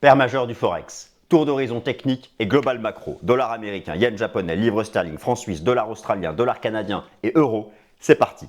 Paire majeure du Forex, tour d'horizon technique et global macro, dollar américain, yen japonais, livre sterling, franc suisse, dollar australien, dollar canadien et euro, c'est parti.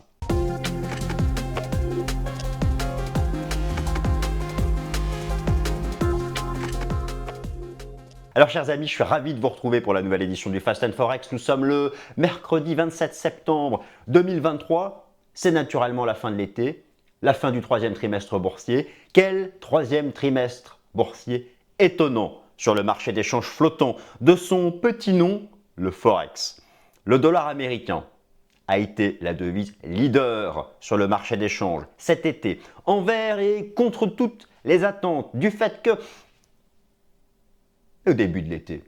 Alors chers amis, je suis ravi de vous retrouver pour la nouvelle édition du Fast and Forex. Nous sommes le mercredi 27 septembre 2023. C'est naturellement la fin de l'été, la fin du troisième trimestre boursier. Quel troisième trimestre boursier étonnant sur le marché d'échange flottant de son petit nom, le Forex. Le dollar américain a été la devise leader sur le marché d'échange cet été, envers et contre toutes les attentes du fait que au début de l'été,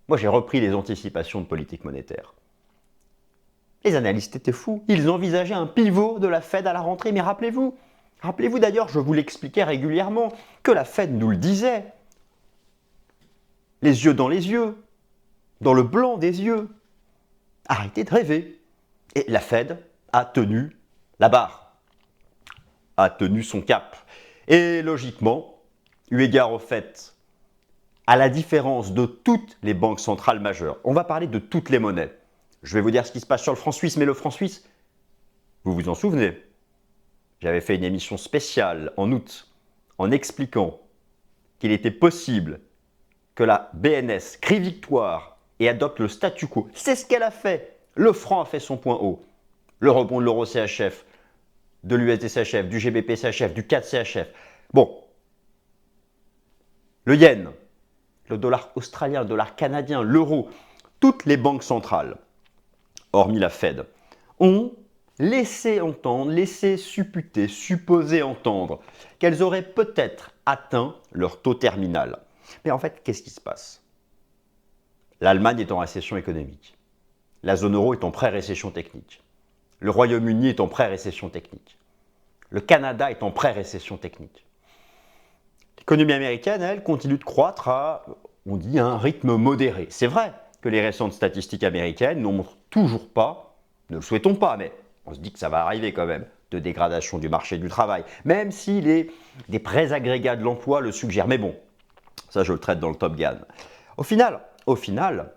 moi j'ai repris les anticipations de politique monétaire. Les analystes étaient fous, ils envisageaient un pivot de la Fed à la rentrée, mais rappelez-vous d'ailleurs, je vous l'expliquais régulièrement, que la Fed nous le disait, les yeux, dans le blanc des yeux, arrêtez de rêver. Et la Fed a tenu la barre, a tenu son cap. Et logiquement, eu égard au fait, à la différence de toutes les banques centrales majeures, on va parler de toutes les monnaies. Je vais vous dire ce qui se passe sur le franc suisse, mais le franc suisse, vous vous en souvenez, j'avais fait une émission spéciale en août en expliquant qu'il était possible que la BNS crie victoire et adopte le statu quo. C'est ce qu'elle a fait. Le franc a fait son point haut. Le rebond de l'euro CHF, de l'USD CHF, du GBP CHF, du CAD CHF. Bon. Le yen, le dollar australien, le dollar canadien, l'euro, toutes les banques centrales, hormis la Fed, ont laissé entendre, laissé supputer, supposer entendre qu'elles auraient peut-être atteint leur taux terminal. Mais en fait, qu'est-ce qui se passe? L'Allemagne est en récession économique. La zone euro est en pré-récession technique. Le Royaume-Uni est en pré-récession technique. Le Canada est en pré-récession technique. L'économie américaine, elle, continue de croître à, on dit, un rythme modéré. C'est vrai que les récentes statistiques américaines n'en montrent toujours pas, ne le souhaitons pas, mais on se dit que ça va arriver quand même, de dégradation du marché du travail, même si des prêts agrégats de l'emploi le suggèrent. Mais bon, ça je le traite dans le Top Gun. Au final,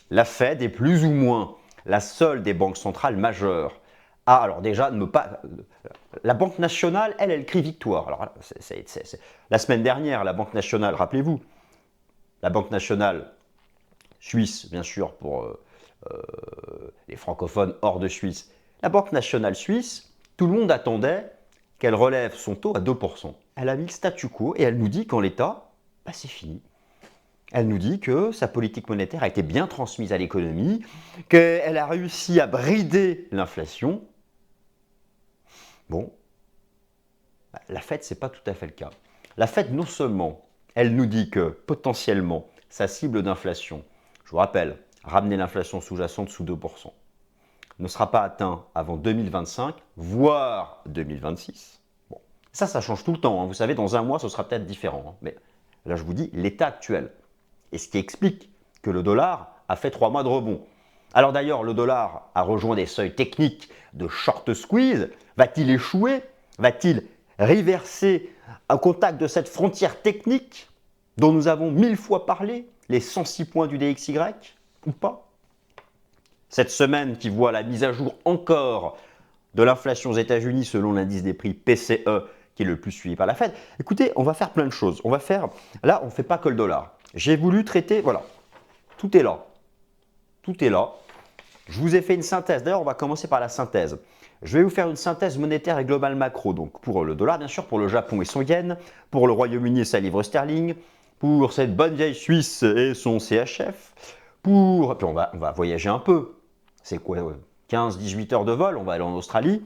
la Fed est plus ou moins la seule des banques centrales majeures à, alors déjà, ne pas... La Banque nationale, elle crie victoire. Alors, la semaine dernière, la Banque nationale, rappelez-vous, la Banque nationale suisse, bien sûr, pour les francophones hors de Suisse, la Banque nationale suisse, tout le monde attendait qu'elle relève son taux à 2%. Elle a mis le statu quo et elle nous dit qu'en l'état, c'est fini. Elle nous dit que sa politique monétaire a été bien transmise à l'économie, qu'elle a réussi à brider l'inflation. Bon, la Fed, ce n'est pas tout à fait le cas. La Fed, non seulement, elle nous dit que potentiellement, sa cible d'inflation, je vous rappelle, ramener l'inflation sous-jacente sous 2%, ne sera pas atteint avant 2025, voire 2026. Bon, ça change tout le temps. Vous savez, dans un mois, ce sera peut-être différent. Mais là, je vous dis l'état actuel. Et ce qui explique que le dollar a fait 3 mois de rebond. Alors d'ailleurs, le dollar a rejoint des seuils techniques de short squeeze. Va-t-il échouer? Va-t-il reverser au contact de cette frontière technique dont nous avons 1000 fois parlé, les 106 points du DXY, ou pas? Cette semaine qui voit la mise à jour encore de l'inflation aux États-Unis selon l'indice des prix PCE, qui est le plus suivi par la Fed. Écoutez, on va faire plein de choses. Là, on ne fait pas que le dollar. J'ai voulu traiter, voilà, tout est là. Tout est là. Je vous ai fait une synthèse. D'ailleurs, on va commencer par la synthèse. Je vais vous faire une synthèse monétaire et globale macro. Donc pour le dollar, bien sûr, pour le Japon et son yen, pour le Royaume-Uni et sa livre sterling, pour cette bonne vieille Suisse et son CHF, puis on va voyager un peu. C'est quoi 15-18 heures de vol, on va aller en Australie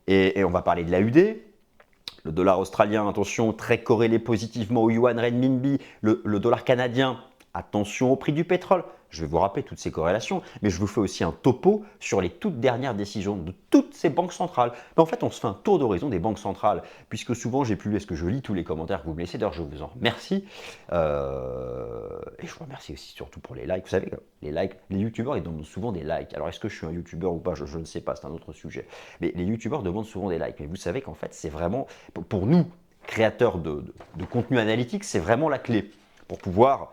et on va parler de l'AUD. Le dollar australien, attention, très corrélé positivement au yuan renminbi. Le dollar canadien, attention au prix du pétrole. Je vais vous rappeler toutes ces corrélations, mais je vous fais aussi un topo sur les toutes dernières décisions de toutes ces banques centrales. Mais en fait, on se fait un tour d'horizon des banques centrales, puisque souvent, est-ce que je lis tous les commentaires que vous me laissez. D'ailleurs, je vous en remercie. Et je vous remercie aussi surtout pour les likes. Vous savez, les likes, les youtubeurs, ils demandent souvent des likes. Alors, est-ce que je suis un youtubeur ou pas? Je ne sais pas, c'est un autre sujet. Mais les youtubeurs demandent souvent des likes. Mais vous savez qu'en fait, c'est vraiment, pour nous, créateurs de contenu analytique, c'est vraiment la clé pour pouvoir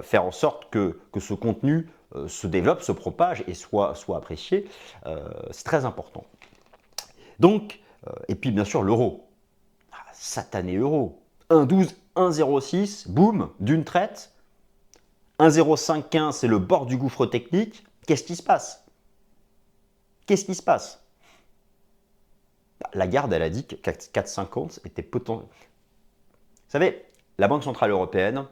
faire en sorte que ce contenu se développe, se propage et soit apprécié. C'est très important. Donc, et puis bien sûr l'euro. Ah, satané euro. 1,12, 1,06, boum, d'une traite. 1,0515, c'est le bord du gouffre technique. Qu'est-ce qui se passe? Qu'est-ce qui se passe? Lagarde, elle a dit que 4,50 était potentiel. Vous savez, la Banque Centrale Européenne,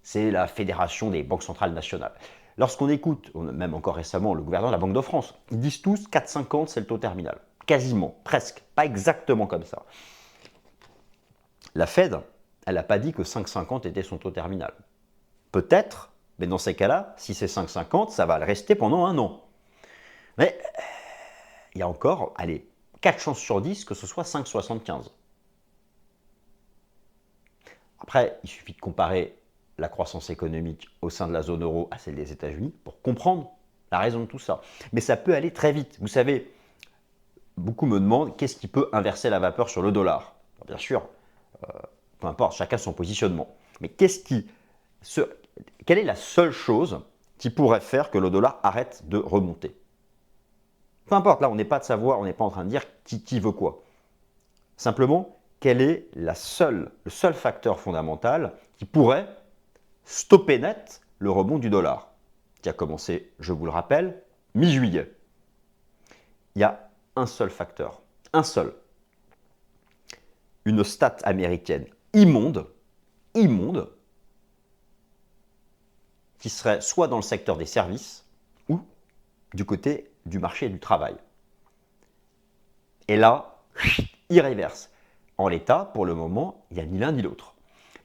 c'est la fédération des banques centrales nationales. Lorsqu'on écoute, même encore récemment, le gouverneur de la Banque de France, ils disent tous 4,50 c'est le taux terminal. Quasiment, presque, pas exactement comme ça. La Fed, elle n'a pas dit que 5,50 était son taux terminal. Peut-être, mais dans ces cas-là, si c'est 5,50, ça va le rester pendant un an. Mais il y a encore, allez, 4 chances sur 10 que ce soit 5,75. Après, il suffit de comparer la croissance économique au sein de la zone euro à celle des États-Unis pour comprendre la raison de tout ça. Mais ça peut aller très vite. Vous savez, beaucoup me demandent qu'est-ce qui peut inverser la vapeur sur le dollar. Alors, bien sûr, peu importe, chacun son positionnement. Mais quelle est la seule chose qui pourrait faire que le dollar arrête de remonter? Peu importe, là on n'est pas de savoir, on n'est pas en train de dire qui veut quoi. Simplement, quel est le seul facteur fondamental qui pourrait stopper net le rebond du dollar, qui a commencé, je vous le rappelle, mi-juillet. Il y a un seul facteur, un seul. Une stat américaine immonde, qui serait soit dans le secteur des services ou du côté du marché du travail. Et là, il réverse. En l'état, pour le moment, il n'y a ni l'un ni l'autre.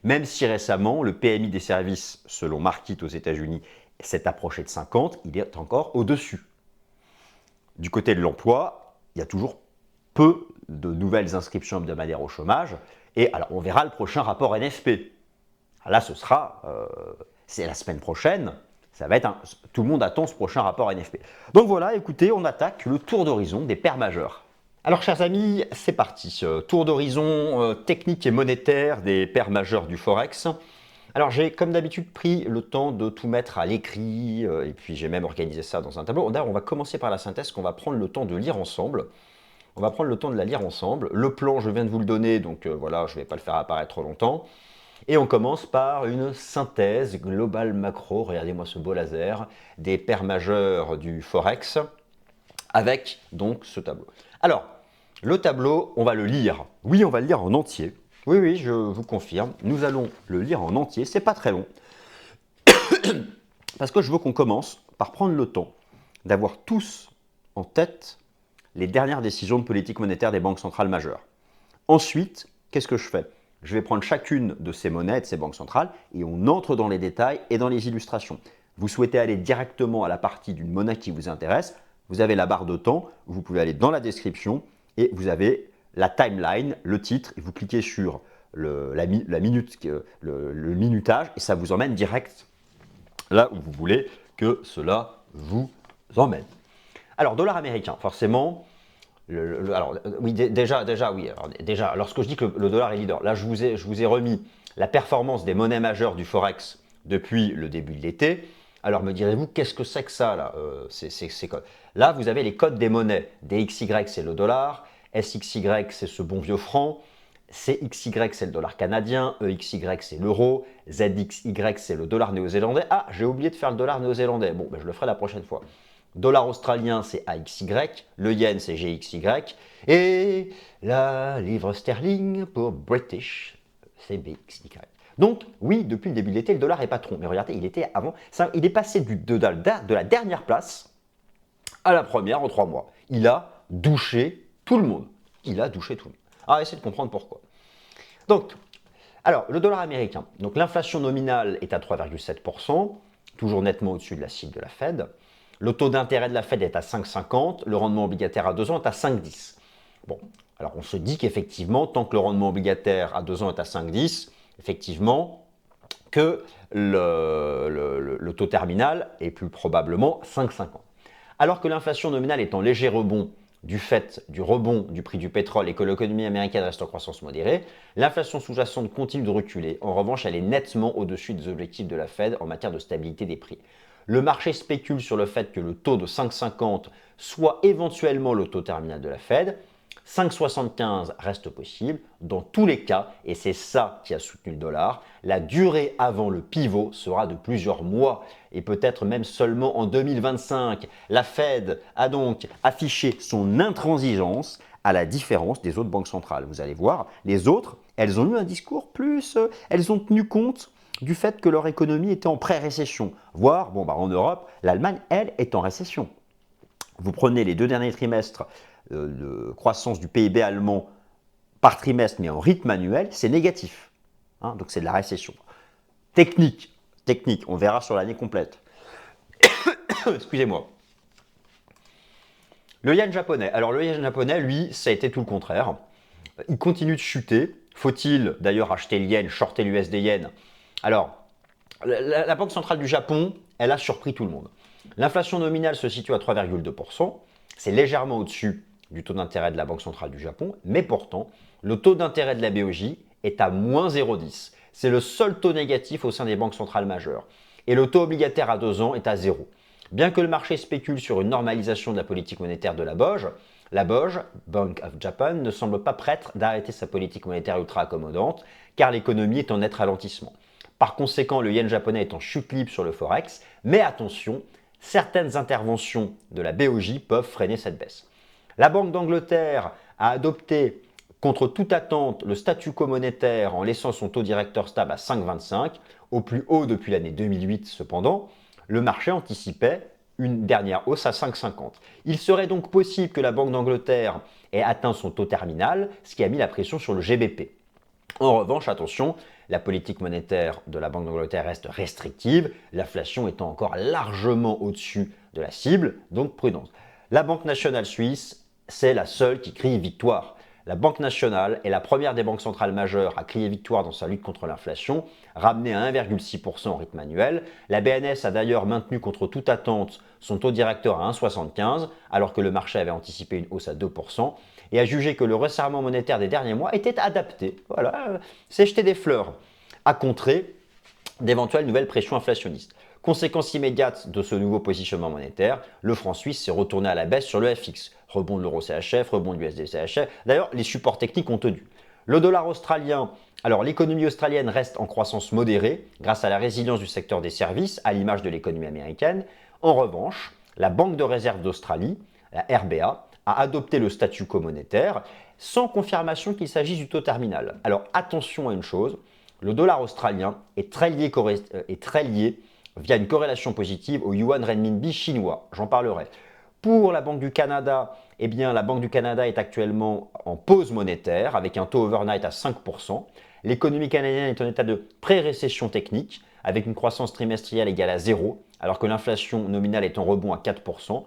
Même si récemment, le PMI des services, selon Markit aux États-Unis, s'est approché de 50, il est encore au-dessus. Du côté de l'emploi, il y a toujours peu de nouvelles inscriptions hebdomadaires au chômage. Et alors, on verra le prochain rapport NFP. Là, ce sera, c'est la semaine prochaine. Ça va être tout le monde attend ce prochain rapport NFP. Donc voilà, écoutez, on attaque le tour d'horizon des paires majeures. Alors, chers amis, c'est parti. Tour d'horizon technique et monétaire des paires majeures du Forex. Alors, j'ai comme d'habitude pris le temps de tout mettre à l'écrit, et puis j'ai même organisé ça dans un tableau. D'ailleurs, on va commencer par la synthèse qu'on va prendre le temps de lire ensemble. On va prendre le temps de la lire ensemble. Le plan, je viens de vous le donner, donc voilà, je ne vais pas le faire apparaître trop longtemps. Et on commence par une synthèse globale macro, regardez-moi ce beau laser, des paires majeures du Forex, avec donc ce tableau. Alors, le tableau, on va le lire. Oui, on va le lire en entier. Oui, oui, je vous confirme. Nous allons le lire en entier. C'est pas très long. Parce que je veux qu'on commence par prendre le temps d'avoir tous en tête les dernières décisions de politique monétaire des banques centrales majeures. Ensuite, qu'est-ce que je fais? Je vais prendre chacune de ces monnaies, de ces banques centrales, et on entre dans les détails et dans les illustrations. Vous souhaitez aller directement à la partie d'une monnaie qui vous intéresse, vous avez la barre de temps, vous pouvez aller dans la description, et vous avez la timeline, le titre, et vous cliquez sur le minutage, et ça vous emmène direct là où vous voulez que cela vous emmène. Alors, dollar américain, forcément, oui, déjà, lorsque je dis que le dollar est leader, là, je vous ai remis la performance des monnaies majeures du Forex depuis le début de l'été. Alors, me direz-vous, qu'est-ce que c'est que ça, là Là, vous avez les codes des monnaies. DXY, c'est le dollar. SXY, c'est ce bon vieux franc. CXY, c'est le dollar canadien. EXY, c'est l'euro. ZXY, c'est le dollar néo-zélandais. Ah, j'ai oublié de faire le dollar néo-zélandais. Bon, ben, je le ferai la prochaine fois. Dollar australien, c'est AXY, le yen, c'est GXY, et la livre sterling pour British, c'est BXY. Donc, oui, depuis le début de l'été, le dollar est patron. Mais regardez, il était avant, il est passé de la dernière place à la première en 3 mois. Il a douché tout le monde. Alors, essayez de comprendre pourquoi. Donc, alors, le dollar américain. Donc, l'inflation nominale est à 3,7%, toujours nettement au-dessus de la cible de la Fed. Le taux d'intérêt de la Fed est à 5,50, le rendement obligataire à 2 ans est à 5,10. Bon, alors on se dit qu'effectivement, tant que le rendement obligataire à 2 ans est à 5,10, effectivement, que le taux terminal est plus probablement 5,50. Alors que l'inflation nominale est en léger rebond du fait du rebond du prix du pétrole et que l'économie américaine reste en croissance modérée, l'inflation sous-jacente continue de reculer. En revanche, elle est nettement au-dessus des objectifs de la Fed en matière de stabilité des prix. Le marché spécule sur le fait que le taux de 5,50 soit éventuellement le taux terminal de la Fed. 5,75 reste possible dans tous les cas, et c'est ça qui a soutenu le dollar. La durée avant le pivot sera de plusieurs mois et peut-être même seulement en 2025. La Fed a donc affiché son intransigeance à la différence des autres banques centrales. Vous allez voir, les autres, elles ont eu un discours plus, elles ont tenu compte du fait que leur économie était en pré-récession. Voire, en Europe, l'Allemagne, elle, est en récession. Vous prenez les 2 derniers trimestres de croissance du PIB allemand par trimestre, mais en rythme annuel, c'est négatif. Donc c'est de la récession. Technique, on verra sur l'année complète. Excusez-moi. Le yen japonais. Alors le yen japonais, lui, ça a été tout le contraire. Il continue de chuter. Faut-il d'ailleurs acheter le yen, shorter l'USD yen? Alors, la Banque centrale du Japon, elle a surpris tout le monde. L'inflation nominale se situe à 3,2%. C'est légèrement au-dessus du taux d'intérêt de la Banque centrale du Japon, mais pourtant, le taux d'intérêt de la BOJ est à moins 0,10. C'est le seul taux négatif au sein des banques centrales majeures. Et le taux obligataire à 2 ans est à 0. Bien que le marché spécule sur une normalisation de la politique monétaire de la BOJ, Bank of Japan, ne semble pas prête d'arrêter sa politique monétaire ultra accommodante, car l'économie est en net ralentissement. Par conséquent, le yen japonais est en chute libre sur le Forex, mais attention, certaines interventions de la BOJ peuvent freiner cette baisse. La Banque d'Angleterre a adopté contre toute attente le statu quo monétaire en laissant son taux directeur stable à 5,25, au plus haut depuis l'année 2008 cependant. Le marché anticipait une dernière hausse à 5,50. Il serait donc possible que la Banque d'Angleterre ait atteint son taux terminal, ce qui a mis la pression sur le GBP. En revanche, attention, la politique monétaire de la Banque d'Angleterre reste restrictive, l'inflation étant encore largement au-dessus de la cible, donc prudence. La Banque nationale suisse, c'est la seule qui crie victoire. La Banque nationale est la première des banques centrales majeures à crier victoire dans sa lutte contre l'inflation, ramenée à 1,6% en rythme annuel. La BNS a d'ailleurs maintenu contre toute attente son taux directeur à 1,75, alors que le marché avait anticipé une hausse à 2%, et a jugé que le resserrement monétaire des derniers mois était adapté. Voilà, c'est jeter des fleurs, à contrer d'éventuelles nouvelles pressions inflationnistes. Conséquence immédiate de ce nouveau positionnement monétaire, le franc suisse s'est retourné à la baisse sur le FX. Rebond de l'euro CHF, rebond de l'USD CHF. D'ailleurs, les supports techniques ont tenu. Le dollar australien, alors l'économie australienne reste en croissance modérée grâce à la résilience du secteur des services, à l'image de l'économie américaine. En revanche, la Banque de réserve d'Australie, la RBA, a adopté le statu quo monétaire sans confirmation qu'il s'agisse du taux terminal. Alors attention à une chose, le dollar australien est très lié via une corrélation positive au yuan renminbi chinois. J'en parlerai. Pour la Banque du Canada, la Banque du Canada est actuellement en pause monétaire avec un taux overnight à 5%. L'économie canadienne est en état de pré-récession technique avec une croissance trimestrielle égale à 0, alors que l'inflation nominale est en rebond à 4%.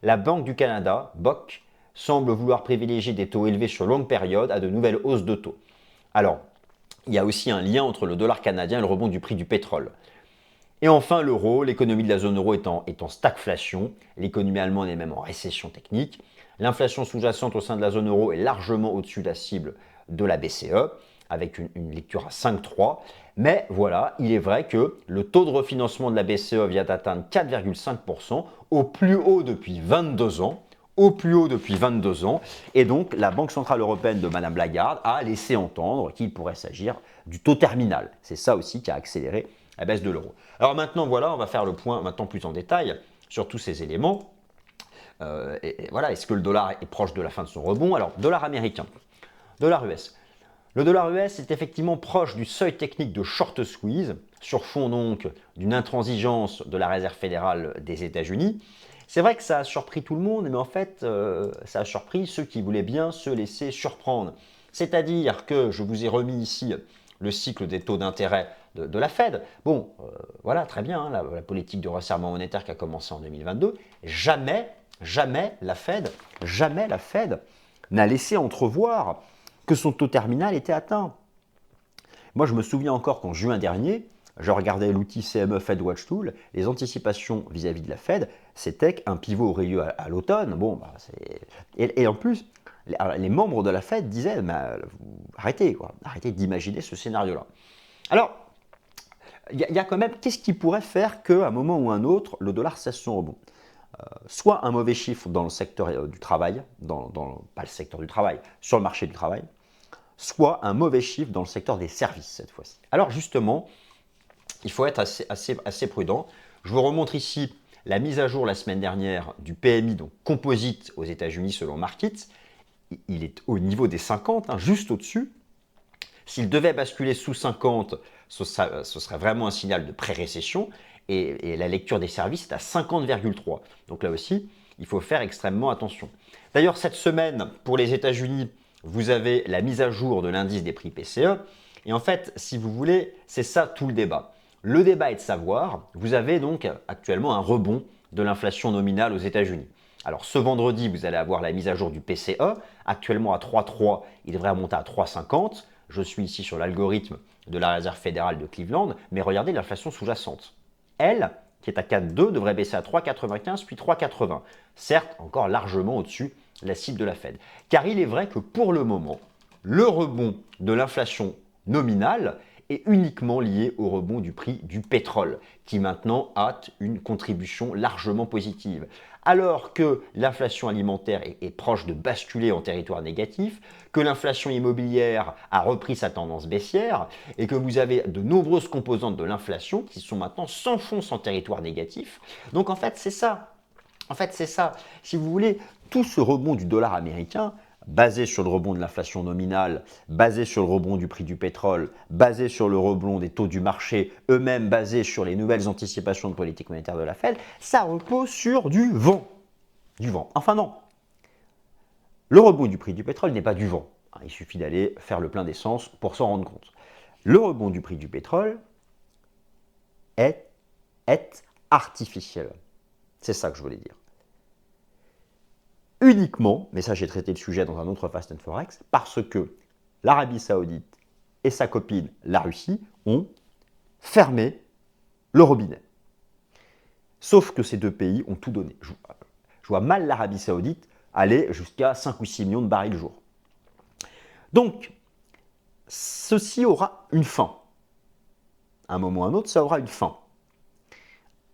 La Banque du Canada, BOC, semble vouloir privilégier des taux élevés sur longue période à de nouvelles hausses de taux. Alors, il y a aussi un lien entre le dollar canadien et le rebond du prix du pétrole. Et enfin, l'euro, l'économie de la zone euro est en stagflation, l'économie allemande est même en récession technique. L'inflation sous-jacente au sein de la zone euro est largement au-dessus de la cible de la BCE, avec une lecture à 5,3. Mais voilà, il est vrai que le taux de refinancement de la BCE vient d'atteindre 4,5%, au plus haut depuis 22 ans. Et donc la Banque Centrale Européenne de Madame Lagarde a laissé entendre qu'il pourrait s'agir du taux terminal. C'est ça aussi qui a accéléré la baisse de l'euro. Alors maintenant, voilà, on va faire le point maintenant plus en détail sur tous ces éléments. Voilà, est-ce que le dollar est proche de la fin de son rebond? Alors, dollar américain, dollar US. Le dollar US est effectivement proche du seuil technique de short squeeze, sur fond donc d'une intransigeance de la Réserve fédérale des États-Unis. C'est vrai que ça a surpris tout le monde, mais en fait, ça a surpris ceux qui voulaient bien se laisser surprendre. C'est-à-dire que je vous ai remis ici le cycle des taux d'intérêt de la Fed. Bon, voilà, très bien, hein, la politique de resserrement monétaire qui a commencé en 2022. Jamais la Fed n'a laissé entrevoir que son taux terminal était atteint. Moi, je me souviens encore qu'en juin dernier, je regardais l'outil CME Fed Watch Tool, les anticipations vis-à-vis de la Fed, c'était qu'un pivot aurait lieu à l'automne. Bon, bah, et en plus, les membres de la Fed disaient, arrêtez, quoi, arrêtez d'imaginer ce scénario-là. Alors, il y a quand même, qu'est-ce qui pourrait faire qu'à un moment ou un autre, le dollar cesse son rebond? Soit un mauvais chiffre dans le secteur du travail, pas le secteur du travail, sur le marché du travail, soit un mauvais chiffre dans le secteur des services cette fois-ci. Alors justement, il faut être assez prudent. Je vous remontre ici la mise à jour la semaine dernière du PMI, donc composite aux États-Unis selon Markit. Il est au niveau des 50, juste au-dessus. S'il devait basculer sous 50, ce serait vraiment un signal de pré-récession. Et la lecture des services est à 50,3. Donc là aussi, il faut faire extrêmement attention. D'ailleurs, cette semaine, pour les États-Unis, vous avez la mise à jour de l'indice des prix PCE. Et en fait, si vous voulez, c'est ça tout le débat. Le débat est de savoir, vous avez donc actuellement un rebond de l'inflation nominale aux États-Unis. Alors ce vendredi, vous allez avoir la mise à jour du PCE, actuellement à 3,3, il devrait remonter à 3,50. Je suis ici sur l'algorithme de la Réserve fédérale de Cleveland, mais regardez l'inflation sous-jacente. Elle, qui est à 4,2, devrait baisser à 3,95 puis 3,80. Certes, encore largement au-dessus de la cible de la Fed. Car il est vrai que pour le moment, le rebond de l'inflation nominale est uniquement lié au rebond du prix du pétrole, qui maintenant a une contribution largement positive. Alors que l'inflation alimentaire est proche de basculer en territoire négatif, que l'inflation immobilière a repris sa tendance baissière et que vous avez de nombreuses composantes de l'inflation qui sont maintenant s'enfoncent en territoire négatif. Donc en fait, c'est ça. Si vous voulez, tout ce rebond du dollar américain, basé sur le rebond de l'inflation nominale, basé sur le rebond du prix du pétrole, basé sur le rebond des taux du marché, eux-mêmes basés sur les nouvelles anticipations de politique monétaire de la Fed, ça repose sur du vent. Du vent. Enfin non. Le rebond du prix du pétrole n'est pas du vent. Il suffit d'aller faire le plein d'essence pour s'en rendre compte. Le rebond du prix du pétrole est artificiel. C'est ça que je voulais dire. Uniquement, mais ça j'ai traité le sujet dans un autre Fast and Forex, parce que l'Arabie Saoudite et sa copine, la Russie, ont fermé le robinet. Sauf que ces deux pays ont tout donné. Je vois mal l'Arabie Saoudite aller jusqu'à 5 ou 6 millions de barils le jour. Donc, ceci aura une fin. À un moment ou à un autre, ça aura une fin.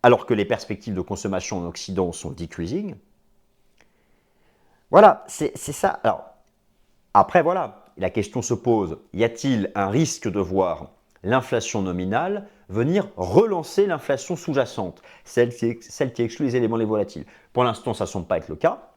Alors que les perspectives de consommation en Occident sont decreasing. Voilà, c'est ça. Alors, après, voilà, la question se pose, y a-t-il un risque de voir l'inflation nominale venir relancer l'inflation sous-jacente, celle qui exclut les éléments les volatiles? Pour l'instant, ça ne semble pas être le cas,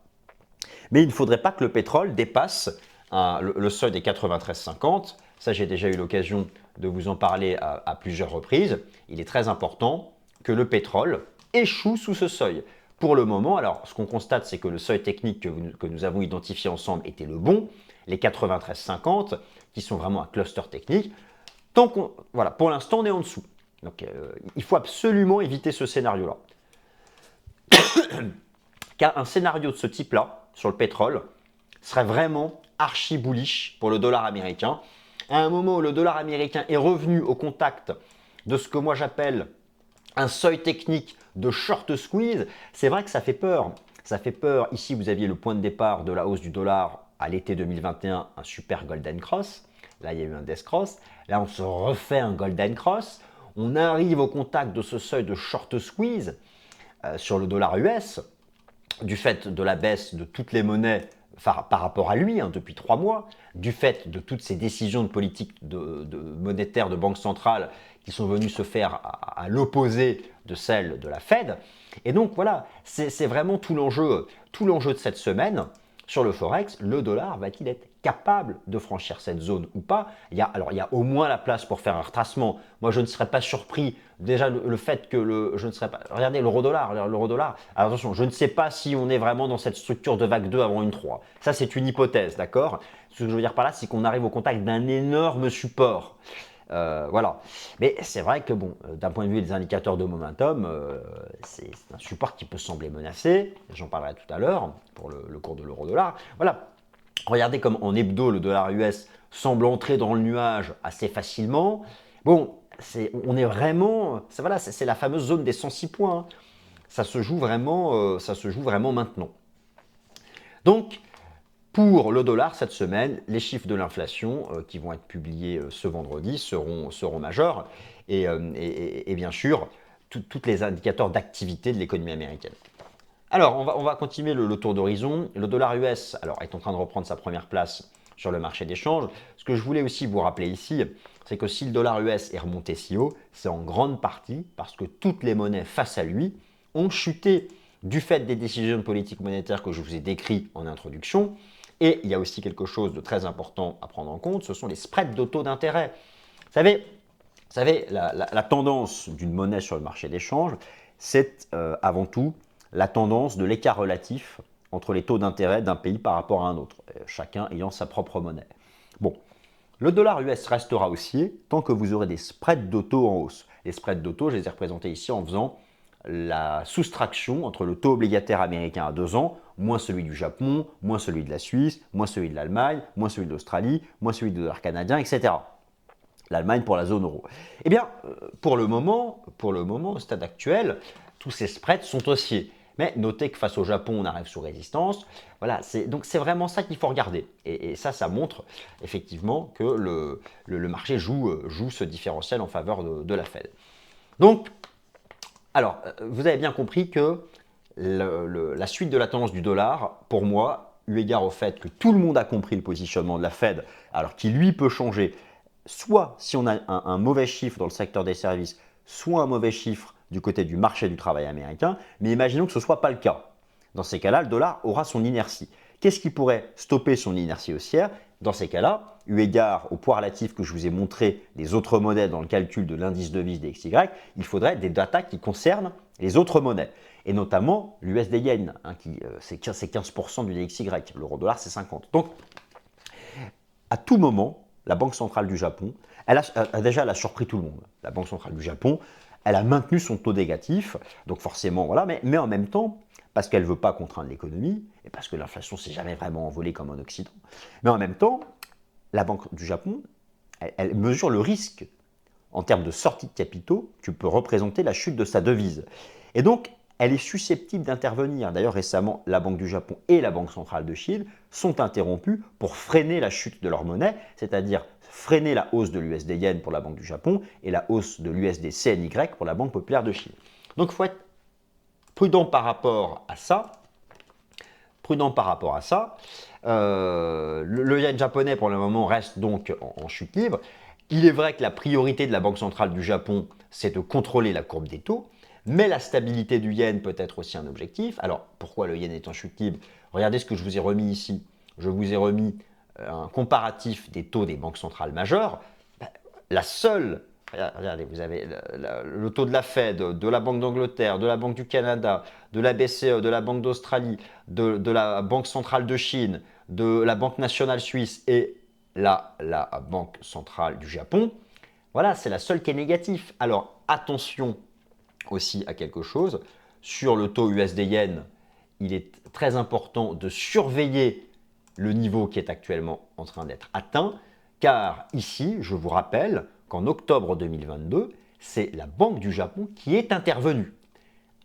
mais il ne faudrait pas que le pétrole dépasse le seuil des 93,50. Ça, j'ai déjà eu l'occasion de vous en parler à plusieurs reprises. Il est très important que le pétrole échoue sous ce seuil. Pour le moment, alors ce qu'on constate, c'est que le seuil technique que nous avons identifié ensemble était le bon, les 93,50, qui sont vraiment un cluster technique. Voilà, pour l'instant, on est en dessous. Donc, il faut absolument éviter ce scénario-là. Car un scénario de ce type-là, sur le pétrole, serait vraiment archi bullish pour le dollar américain. À un moment où le dollar américain est revenu au contact de ce que moi j'appelle un seuil technique de short squeeze, c'est vrai que ça fait peur. Ça fait peur. Ici, vous aviez le point de départ de la hausse du dollar à l'été 2021, un super golden cross. Là, il y a eu un death cross. Là, on se refait un golden cross. On arrive au contact de ce seuil de short squeeze sur le dollar US, du fait de la baisse de toutes les monnaies par rapport à lui depuis 3 mois, du fait de toutes ces décisions de politique monétaire de banque centrale qui sont venues se faire à l'opposé de celles de la Fed. Et donc voilà, c'est vraiment tout l'enjeu de cette semaine. Sur le Forex, le dollar va-t-il être capable de franchir cette zone ou pas? Il y a au moins la place pour faire un retracement. Moi, je ne serais pas surpris. Déjà, le fait que je ne serais pas. Regardez l'euro-dollar. Alors attention, je ne sais pas si on est vraiment dans cette structure de vague 2 avant une 3. Ça, c'est une hypothèse, d'accord? Ce que je veux dire par là, c'est qu'on arrive au contact d'un énorme support. Voilà. Mais c'est vrai que bon, d'un point de vue des indicateurs de momentum, c'est un support qui peut sembler menacé. J'en parlerai tout à l'heure pour le cours de l'euro-dollar. Voilà. Regardez comme en hebdo, le dollar US semble entrer dans le nuage assez facilement. Bon, on est vraiment, voilà, c'est la fameuse zone des 106 points. Hein. Ça se joue vraiment maintenant. Donc, pour le dollar, cette semaine, les chiffres de l'inflation qui vont être publiés ce vendredi seront majeurs et bien sûr, tous les indicateurs d'activité de l'économie américaine. Alors, on va continuer le tour d'horizon. Le dollar US est en train de reprendre sa première place sur le marché d'échange. Ce que je voulais aussi vous rappeler ici, c'est que si le dollar US est remonté si haut, c'est en grande partie parce que toutes les monnaies face à lui ont chuté du fait des décisions de politique monétaire que je vous ai décrites en introduction. Et il y a aussi quelque chose de très important à prendre en compte, ce sont les spreads de taux d'intérêt. Vous savez, la tendance d'une monnaie sur le marché d'échange, c'est avant tout la tendance de l'écart relatif entre les taux d'intérêt d'un pays par rapport à un autre, chacun ayant sa propre monnaie. Bon, le dollar US restera haussier tant que vous aurez des spreads de taux en hausse. Les spreads de taux, je les ai représentés ici en faisant la soustraction entre le taux obligataire américain à 2 ans, moins celui du Japon, moins celui de la Suisse, moins celui de l'Allemagne, moins celui de l'Australie, moins celui du dollar canadien, etc. L'Allemagne pour la zone euro. Eh bien, pour le moment, au stade actuel, tous ces spreads sont haussiers. Mais notez que face au Japon, on arrive sous résistance. Voilà, donc c'est vraiment ça qu'il faut regarder. Et ça montre effectivement que le marché joue ce différentiel en faveur de la Fed. Donc, alors, vous avez bien compris que la suite de la tendance du dollar, pour moi, eu égard au fait que tout le monde a compris le positionnement de la Fed, alors qui lui peut changer, soit si on a un mauvais chiffre dans le secteur des services, soit un mauvais chiffre du côté du marché du travail américain, mais imaginons que ce ne soit pas le cas. Dans ces cas-là, le dollar aura son inertie. Qu'est-ce qui pourrait stopper son inertie haussière? Dans ces cas-là, eu égard au poids relatif que je vous ai montré des autres monnaies dans le calcul de l'indice de devise des XY, il faudrait des datas qui concernent les autres monnaies, et notamment l'USD Yen, c'est 15% du DXY, l'euro-dollar c'est 50%. Donc, à tout moment, la Banque centrale du Japon, elle a surpris tout le monde. La Banque centrale du Japon, elle a maintenu son taux négatif, donc forcément, voilà, mais en même temps, parce qu'elle ne veut pas contraindre l'économie, et parce que l'inflation ne s'est jamais vraiment envolée comme en Occident, mais en même temps, la Banque du Japon, elle mesure le risque en termes de sortie de capitaux que peut représenter la chute de sa devise. Et donc, elle est susceptible d'intervenir. D'ailleurs, récemment, la Banque du Japon et la Banque centrale de Chine sont interrompues pour freiner la chute de leur monnaie, c'est-à-dire freiner la hausse de l'USD Yen pour la Banque du Japon et la hausse de l'USD CNY pour la Banque populaire de Chine. Donc, il faut être prudent par rapport à ça. Le yen japonais, pour le moment, reste donc en chute libre. Il est vrai que la priorité de la Banque centrale du Japon, c'est de contrôler la courbe des taux, mais la stabilité du yen peut être aussi un objectif. Alors, pourquoi le yen est en chute libre? Regardez ce que je vous ai remis ici. Je vous ai remis un comparatif des taux des banques centrales majeures. La seule, regardez, vous avez le taux de la Fed, de la Banque d'Angleterre, de la Banque du Canada, de la BCE, de la Banque d'Australie, de la Banque centrale de Chine, de la Banque nationale suisse et la Banque centrale du Japon. Voilà, c'est la seule qui est négative. Alors, attention aussi à quelque chose. Sur le taux USD Yen, il est très important de surveiller le niveau qui est actuellement en train d'être atteint, car ici, je vous rappelle qu'en octobre 2022, c'est la Banque du Japon qui est intervenue.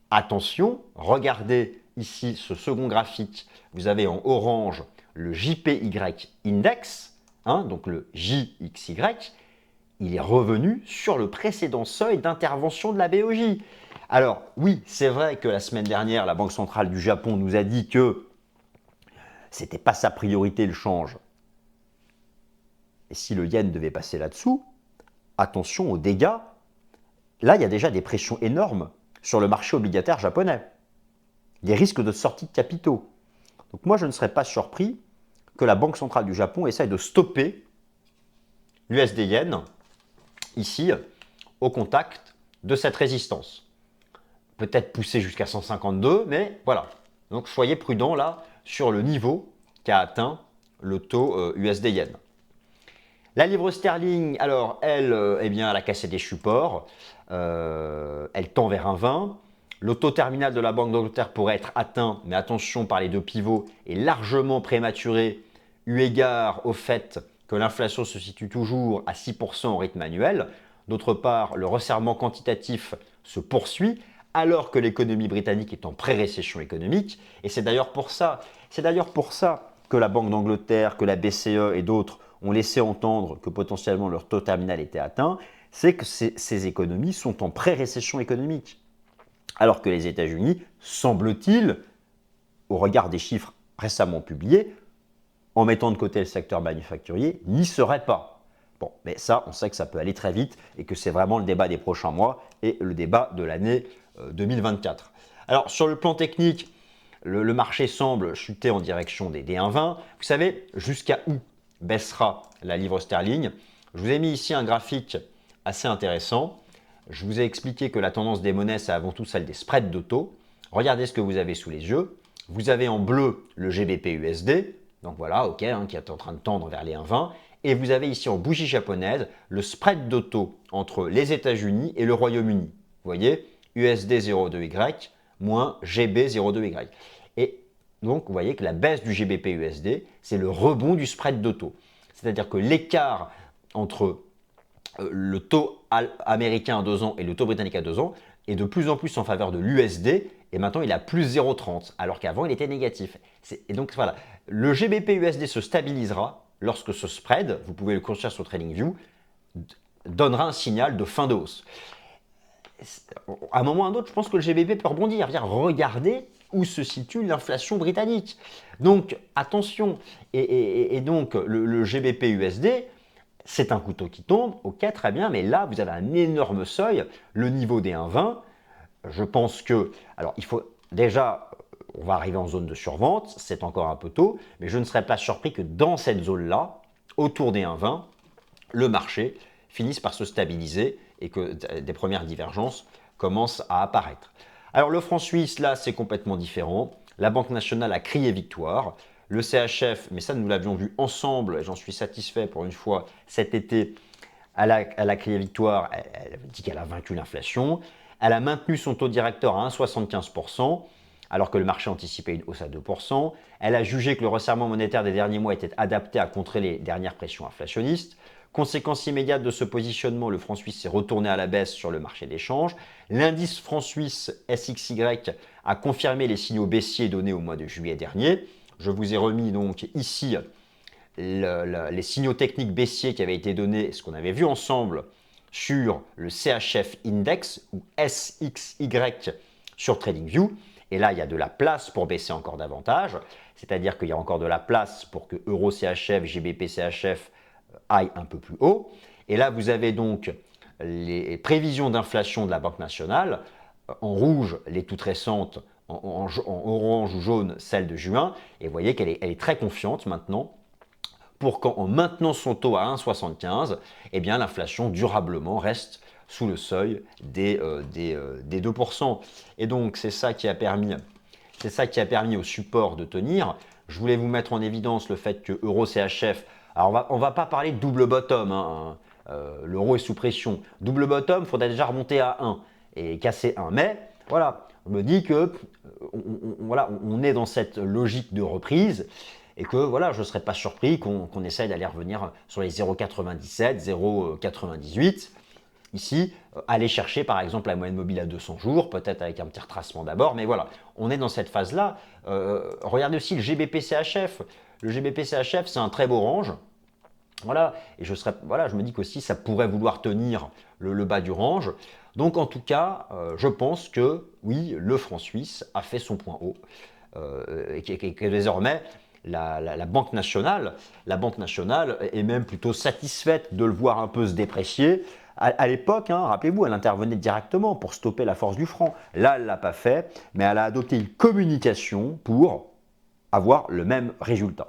Attention, regardez ici ce second graphique, vous avez en orange le JPY index, donc le JXY, il est revenu sur le précédent seuil d'intervention de la BOJ. Alors oui, c'est vrai que la semaine dernière, la Banque centrale du Japon nous a dit que ce n'était pas sa priorité le change. Et si le yen devait passer là-dessous, attention aux dégâts. Là, il y a déjà des pressions énormes sur le marché obligataire japonais. Des risques de sortie de capitaux. Donc moi, je ne serais pas surpris que la Banque centrale du Japon essaye de stopper l'USD Yen, ici, au contact de cette résistance. Peut-être pousser jusqu'à 152, mais voilà. Donc soyez prudents là sur le niveau qu'a atteint le taux USD Yen. La livre sterling, alors, elle, elle a cassé des supports. Elle tend vers un 20. Le taux terminal de la Banque d'Angleterre pourrait être atteint, mais attention, par les deux pivots, est largement prématuré, eu égard au fait que l'inflation se situe toujours à 6% au rythme annuel. D'autre part, le resserrement quantitatif se poursuit alors que l'économie britannique est en pré-récession économique. Et c'est d'ailleurs pour ça que la Banque d'Angleterre, que la BCE et d'autres ont laissé entendre que potentiellement leur taux terminal était atteint. C'est que ces économies sont en pré-récession économique. Alors que les États-Unis, semble-t-il, au regard des chiffres récemment publiés, en mettant de côté le secteur manufacturier, n'y seraient pas. Bon, mais ça, on sait que ça peut aller très vite et que c'est vraiment le débat des prochains mois et le débat de l'année 2024. Alors, sur le plan technique, le marché semble chuter en direction des 1,20. Vous savez, jusqu'à où baissera la livre sterling? Je vous ai mis ici un graphique assez intéressant. Je vous ai expliqué que la tendance des monnaies, c'est avant tout celle des spreads de taux. Regardez ce que vous avez sous les yeux. Vous avez en bleu le GBP-USD, donc voilà, ok, qui est en train de tendre vers les 1,20. Et vous avez ici en bougie japonaise le spread de taux entre les États-Unis et le Royaume-Uni. Vous voyez, USD 0,2Y moins GB 0,2Y. Et donc, vous voyez que la baisse du GBP-USD, c'est le rebond du spread de taux. C'est-à-dire que l'écart entre le taux américain à 2 ans et le taux britannique à 2 ans est de plus en plus en faveur de l'USD et maintenant il a plus 0,30 alors qu'avant il était négatif. Et donc voilà, le GBP-USD se stabilisera lorsque ce spread, vous pouvez le construire sur TradingView, donnera un signal de fin de hausse. À un moment ou à un autre, je pense que le GBP peut rebondir. Regardez où se situe l'inflation britannique. Donc attention, et donc le GBP-USD, c'est un couteau qui tombe, ok, très bien, mais là, vous avez un énorme seuil, le niveau des 1,20. Je pense que, alors il faut déjà, on va arriver en zone de survente, c'est encore un peu tôt, mais je ne serais pas surpris que dans cette zone-là, autour des 1,20, le marché finisse par se stabiliser et que des premières divergences commencent à apparaître. Alors le franc suisse, là, c'est complètement différent. La Banque nationale a crié victoire. Le CHF, mais ça nous l'avions vu ensemble, et j'en suis satisfait pour une fois, cet été, elle a crié victoire, elle dit qu'elle a vaincu l'inflation. Elle a maintenu son taux directeur à 1,75%, alors que le marché anticipait une hausse à 2%. Elle a jugé que le resserrement monétaire des derniers mois était adapté à contrer les dernières pressions inflationnistes. Conséquence immédiate de ce positionnement, le franc suisse s'est retourné à la baisse sur le marché des changes. L'indice franc suisse SXY a confirmé les signaux baissiers donnés au mois de juillet dernier. Je vous ai remis donc ici les signaux techniques baissiers qui avaient été donnés, ce qu'on avait vu ensemble sur le CHF Index ou SXY sur TradingView. Et là, il y a de la place pour baisser encore davantage, c'est-à-dire qu'il y a encore de la place pour que Euro CHF, GBP CHF aille un peu plus haut. Et là, vous avez donc les prévisions d'inflation de la Banque nationale, en rouge, les toutes récentes, en orange ou jaune, celle de juin. Et vous voyez qu'elle est très confiante maintenant pour qu'en maintenant son taux à 1,75, eh bien l'inflation durablement reste sous le seuil des 2%. Et donc c'est ça qui a permis au support de tenir. Je voulais vous mettre en évidence le fait que Euro CHF, alors on va pas parler de double bottom, hein, l'euro est sous pression. Double bottom, il faudrait déjà remonter à 1 et casser 1. Mais voilà, on me dit que on est dans cette logique de reprise et que voilà, je ne serais pas surpris qu'on essaye d'aller revenir sur les 0,97, 0,98. Ici, aller chercher par exemple la moyenne mobile à 200 jours, peut-être avec un petit retracement d'abord, mais voilà, on est dans cette phase-là. Regardez aussi le GBP-CHF. Le GBP-CHF, c'est un très beau range. Voilà, et je me dis qu'aussi ça pourrait vouloir tenir le bas du range. Donc en tout cas, je pense que oui, le franc suisse a fait son point haut et que désormais la Banque nationale est même plutôt satisfaite de le voir un peu se déprécier. À l'époque, hein, rappelez-vous, elle intervenait directement pour stopper la force du franc. Là, elle ne l'a pas fait, mais elle a adopté une communication pour avoir le même résultat.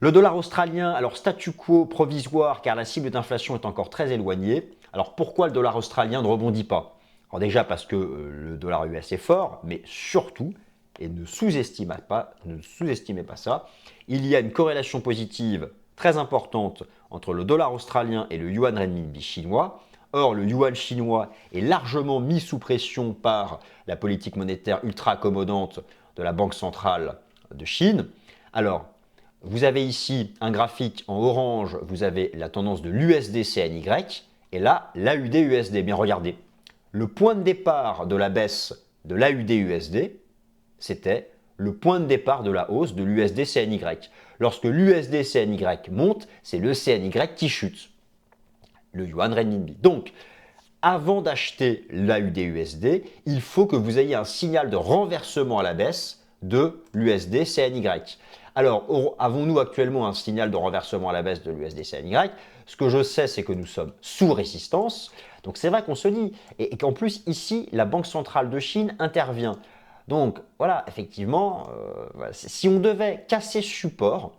Le dollar australien, alors statu quo provisoire car la cible d'inflation est encore très éloignée. Alors pourquoi le dollar australien ne rebondit pas? Alors déjà parce que le dollar US est fort, mais surtout, et ne sous-estimez pas ça, il y a une corrélation positive très importante entre le dollar australien et le yuan renminbi chinois. Or, le yuan chinois est largement mis sous pression par la politique monétaire ultra accommodante de la Banque centrale de Chine. Alors, vous avez ici un graphique en orange, vous avez la tendance de l'USD-CNY, et là, l'AUD-USD. Bien regardez, le point de départ de la baisse de l'AUD-USD, c'était le point de départ de la hausse de l'USD-CNY. Lorsque l'USD-CNY monte, c'est le CNY qui chute, le yuan renminbi. Donc, avant d'acheter l'AUD-USD, il faut que vous ayez un signal de renversement à la baisse de l'USD-CNY. Alors, avons-nous actuellement un signal de renversement à la baisse de l'USD-CNY? Ce que je sais, c'est que nous sommes sous résistance. Donc, c'est vrai qu'on se dit, et qu'en plus, ici, la Banque centrale de Chine intervient. Donc, voilà, effectivement, voilà, si on devait casser ce support,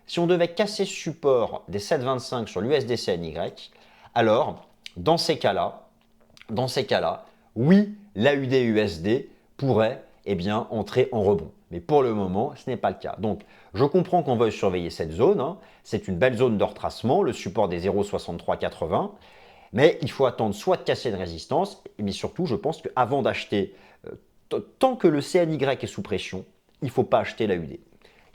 des 7,25 sur l'USD-CNY, alors, dans ces cas-là, oui, l'AUD-USD pourrait entrer en rebond. Mais pour le moment, ce n'est pas le cas. Donc, je comprends qu'on veuille surveiller cette zone. C'est une belle zone de retracement, le support des 0,6380. Mais il faut attendre soit de casser une résistance, mais surtout, je pense qu'avant d'acheter, tant que le CNY est sous pression, il ne faut pas acheter l'AUD.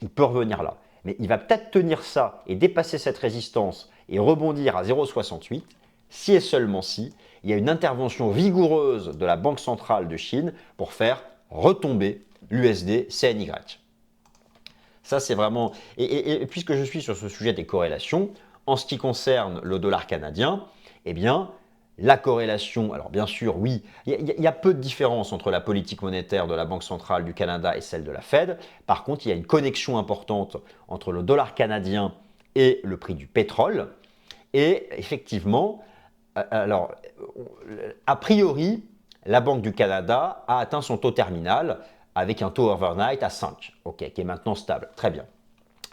Il peut revenir là. Mais il va peut-être tenir ça et dépasser cette résistance et rebondir à 0,68, si et seulement si il y a une intervention vigoureuse de la Banque centrale de Chine pour faire retomber l'USD CNY. Ça, c'est vraiment… Et puisque je suis sur ce sujet des corrélations, en ce qui concerne le dollar canadien, eh bien, la corrélation, alors bien sûr, oui, il y a peu de différence entre la politique monétaire de la Banque centrale du Canada et celle de la Fed. Par contre, il y a une connexion importante entre le dollar canadien et le prix du pétrole. Et effectivement, alors, a priori, la Banque du Canada a atteint son taux terminal avec un taux overnight à 5, ok, qui est maintenant stable. Très bien.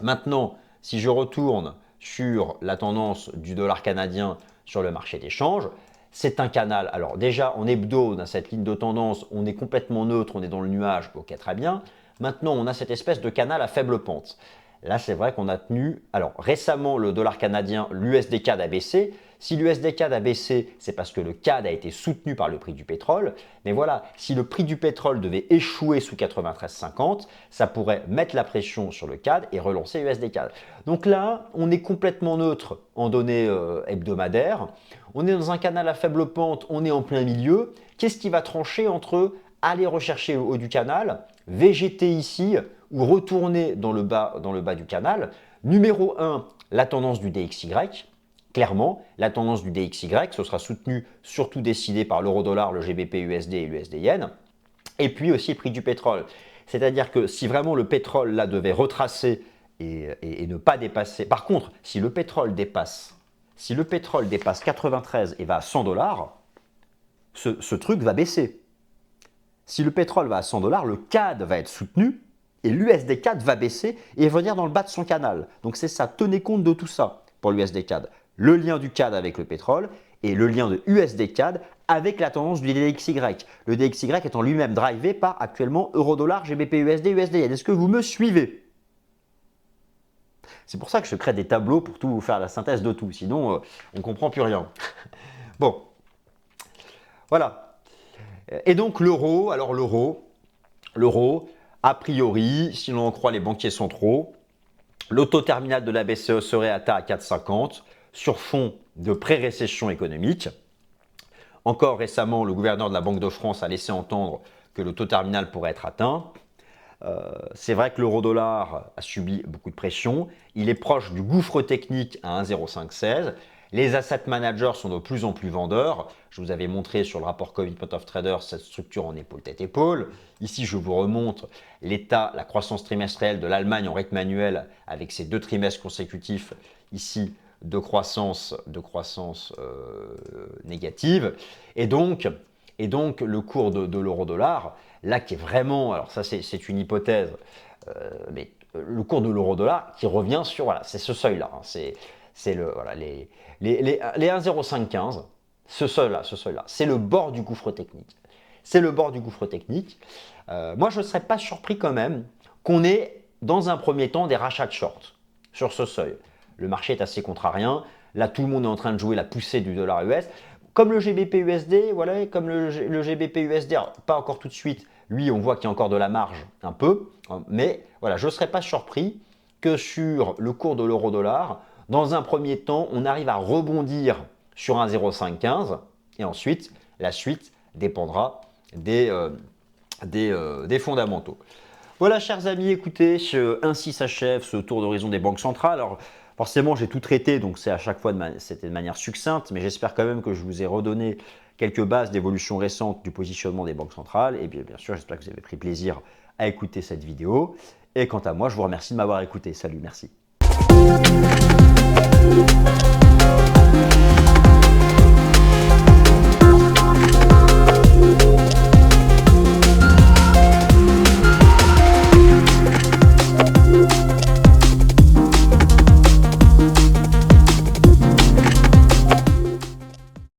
Maintenant, si je retourne sur la tendance du dollar canadien sur le marché d'échange, c'est un canal. Alors déjà, en hebdo, dans cette ligne de tendance, on est complètement neutre, on est dans le nuage, ok, très bien. Maintenant, on a cette espèce de canal à faible pente. Là, c'est vrai qu'on a tenu… Alors, récemment, le dollar canadien, l'USD CAD a baissé. Si l'USD CAD a baissé, c'est parce que le CAD a été soutenu par le prix du pétrole. Mais voilà, si le prix du pétrole devait échouer sous 93,50, ça pourrait mettre la pression sur le CAD et relancer l'USD CAD. Donc là, on est complètement neutre en données hebdomadaires. On est dans un canal à faible pente, on est en plein milieu. Qu'est-ce qui va trancher entre aller rechercher le haut du canal, végéter ici ou retourner dans le bas du canal? Numéro 1, la tendance du DXY. Clairement, la tendance du DXY, ce sera soutenu, surtout décidé par l'euro-dollar, le GBP-USD et l'USD-Yen. Et puis aussi le prix du pétrole. C'est-à-dire que si vraiment le pétrole là devait retracer et ne pas dépasser… Par contre, si le pétrole dépasse 93 et va à 100 $, ce truc va baisser. Si le pétrole va à 100 $, le CAD va être soutenu et l'USD CAD va baisser et venir dans le bas de son canal. Donc c'est ça, tenez compte de tout ça pour l'USD CAD. Le lien du CAD avec le pétrole et le lien de USD CAD avec la tendance du DXY. Le DXY étant lui-même drivé par actuellement euro-dollar, GBP USD, USD-Yen. Est-ce que vous me suivez? C'est pour ça que je crée des tableaux pour tout vous faire la synthèse de tout. Sinon, on ne comprend plus rien. Bon, voilà. Et donc l'euro, alors l'euro, a priori, si l'on en croit les banquiers centraux, le taux terminal de la BCE serait atteint à 4,50 sur fond de pré-récession économique. Encore récemment, le gouverneur de la Banque de France a laissé entendre que le taux terminal pourrait être atteint. C'est vrai que l'euro-dollar a subi beaucoup de pression. Il est proche du gouffre technique à 1,0516. Les asset managers sont de plus en plus vendeurs. Je vous avais montré sur le rapport Covid Point of Trader cette structure en épaule-tête-épaule. Ici, je vous remontre la croissance trimestrielle de l'Allemagne en rythme annuel avec ses 2 trimestres consécutifs ici de croissance négative. Et donc, le cours de l'euro-dollar, là qui est vraiment, alors ça c'est une hypothèse, mais le cours de l'euro-dollar qui revient sur, voilà, c'est ce seuil-là, hein, c'est le, voilà, les 1,0515, ce seuil-là, c'est le bord du gouffre technique. C'est le bord du gouffre technique. Moi, je ne serais pas surpris quand même qu'on ait, dans un premier temps, des rachats de short sur ce seuil. Le marché est assez contrarien. Là, tout le monde est en train de jouer la poussée du dollar US. Comme le GBP-USD, voilà, comme le GBP-USD, pas encore tout de suite. Lui, on voit qu'il y a encore de la marge un peu. Mais voilà, je ne serais pas surpris que sur le cours de l'euro-dollar. Dans un premier temps, on arrive à rebondir sur un 0,515 et ensuite, la suite dépendra des fondamentaux. Voilà, chers amis, écoutez, ainsi s'achève ce tour d'horizon des banques centrales. Alors, forcément, j'ai tout traité, donc c'est à chaque fois c'était de manière succincte, mais j'espère quand même que je vous ai redonné quelques bases d'évolution récente du positionnement des banques centrales. Et bien sûr, j'espère que vous avez pris plaisir à écouter cette vidéo. Et quant à moi, je vous remercie de m'avoir écouté. Salut, merci.